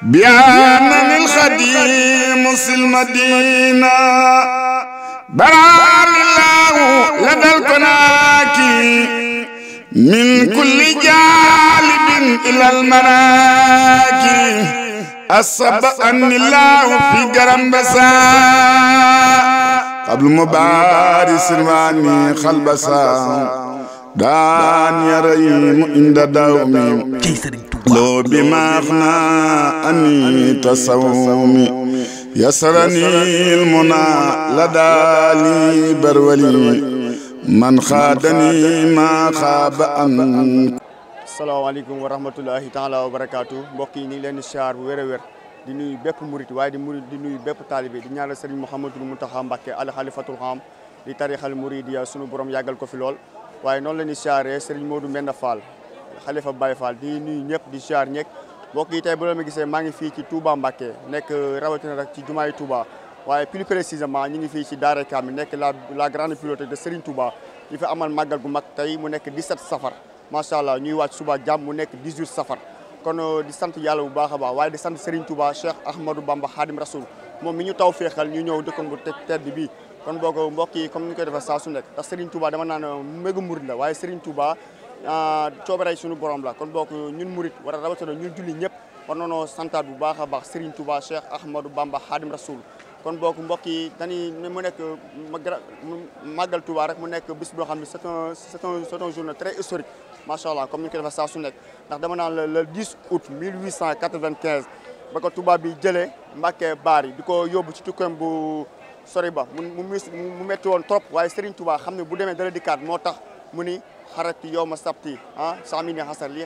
بأن الخديم المدينة بران الله لدى الكناكي من كل جالب إلى المراكي أصب أن الله في قرم بسا قبل مبارس واني خلبسا دان يريم عند دومي لو بما أغنى أني تصومي يسرني المنى لدى لي برولي من خادني ما خاب أن. asalaamaaleykum wa rahmatullahi taala wa barakaatu mbokk yi ñu ngi leen di siyaar bu wér a wér di nuyu bépp murit waaye di nuyu bépp taalibe di ñaanal Serigne Mouhamadul Mountakha Mbacké al xalifatul xam di tarixal muridiya sunu borom yàggal ko fi lool waaye noonu la ñuy siyaaree Serigne Modou Mbenda Fall xalifa Baye Fall di nuyu ñëpp di siyaar ñëpp mbokk yi tey bu la ma gisee maa ngi fii ci Touba Mbacké nekk rawatina rek ci jumaay Touba waaye plus précisément ñu ngi fii ci Daara Kamil nekk la grande bibliothèque de Serigne Touba di fa amal màggal gu mag tey mu nekk 17 safar macha allah ñuy wàcc suba jàmm mu nekk 18 safar kon di sant yàlla bu baax a baax waaye di sant Serigne Touba Cheikh Ahmadou Bamba Khadim Rasoul moom mi ñu taw féexal ñu ñëw dëkkam bu tedd bii kon boog mbokk yi comme ni ñu koy defee saa su nekk ndax Serigne Touba dama naan méga murid la waaye Serigne Touba coobarey suñu borom la kon boog ñun murid war a rawatina ñun julli ñëpp war nañoo santaat bu baax a baax Serigne Touba Cheikh Ahmadou Bamba Khadim Rasoul kon boog mbokk yi dañuy mu nekk màggal Touba rek mu nekk bis boo xam ne c'est un journée très historique macha allah comme ni ñu ko defee saa su nekk ndax dama naan le 10 août 1895 ba ko Touba bi jëlee Mbacké Bari di ko yóbbu ci tukkeem bu sori ba mu metti woon trop waaye Serigne Touba xam ne bu demee dala dikkaat moo tax mu ni xarati yow ma sabti samini xasar li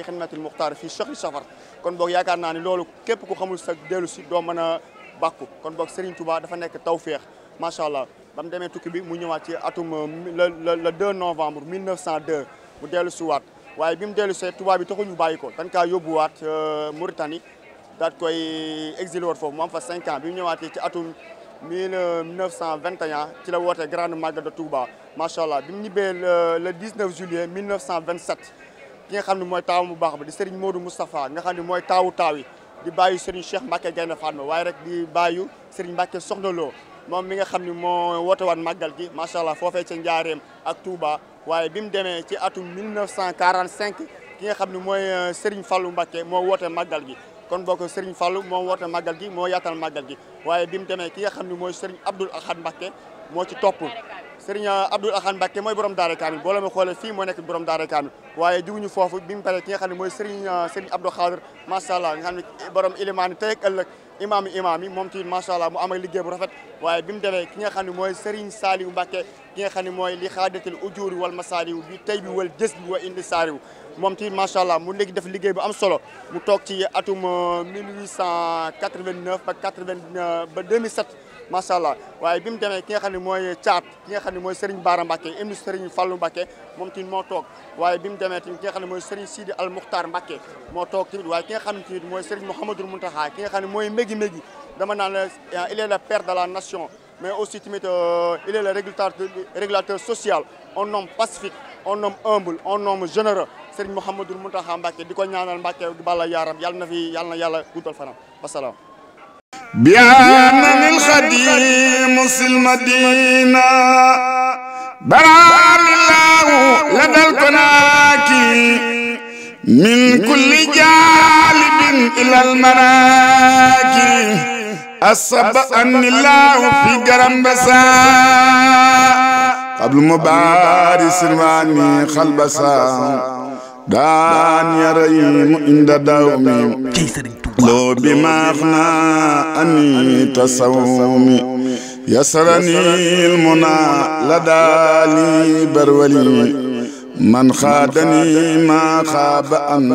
xidmatil muxtaar fii chahri safar kon boog yaakaar naa ni loolu képp ku xamul sa dellu si doo mën a bàkku kon boog Serigne Touba dafa nekk tawféex macha allah ba mu demee tukki bi mu ñëwaat ci atum le 2 novembre 1902 mu dellu si waat waaye bi mu dellu see Touba bi taxul ñu bàyyi ko dañ kaa yóbbuwaat Mauritanie daal koy exilé woon foofu mu am fa 5 ans bi mu ñëwaatee ci atum 1921 ci la woote grande magal de Touba macha allah bi mu ñibbee le 19 juillet 1927 ki nga xam ne mooy taawu bu baax ba di Serigne Modou Moustapha nga xam ne mooy taawu taaw yi di bàyyi Serigne Cheikh Mbacké Gaïndé Fatma waaye rek di bàyyi Serigne Mbacké Soxna Lo moom mi nga xam ne moo woote waat màggal gi macha allah foofee ca Njaareem ak Touba waaye bi mu demee ci atum 1945 ki nga xam ne mooy Serigne Fallou Mbacké moo woote màggal gi kon bokk Serigne Fallou moo woote màggal gi moo yaatal màggal gi waaye bi mu demee ki nga xam ne mooy Serigne Abdoul Ahad Mbacké moo ci topp Serigne Abdoul Ahad Mbacké mooy borom Daara Kamil boo la ma xoolee fii moo nekk borom Daara Kamil waaye juguñu foofu bi mu paree ki nga xam ne mooy Serigne Abdou Khadir macha allah nga xam ne borom ilimaan yi tey ak ëllëg imaam yi moom tamit macha allah mu amal liggéey bu rafet waaye bi mu demee ki nga xam ne mooy Serigne Saliou Mbacké ki nga xam ne mooy li xaadatil ujuri wal masaliw bi tey bi wal jës bi wa indi saariw moom tamit macha allah mu léegi def liggéey bu am solo mu toog ci atum 1889 ba 2007 macha allah waaye bi mu demee ki nga xam ne mooy caat ki nga xam ne mooy Serigne Bara Mbacké ibnu Serigne Fallou Mbacké moom tamit moo toog waaye bi mu demee tamit ki nga xam ne mooy Serigne Sidi Al Mukhtar Mbacké moo toog tamit waaye ki nga xam ne tamit mooy Serigne Mouhamadoul Mountakha ki nga xam ne mooy mégi dama naan il est le père de la nation mais aussi tamit il est le régulateur social un homme pacifique un homme humble un homme généreux Serigne Mouhamadoul Mountakha Mbacké di ko ñaanal Mbacké di balla yaaram yàlla na yàlla guddal fanam wasalaam بأن الخديم المدينة بران الله لدى الكناكي من كل جالب إلى المراكي أصب أن الله في قرم بسا قبل مبارس واني خلبسا دان يريم عند دومي لو بما أغنى أني تصومي يسرني المنى لدى لي برولي من خادني ما خاب أن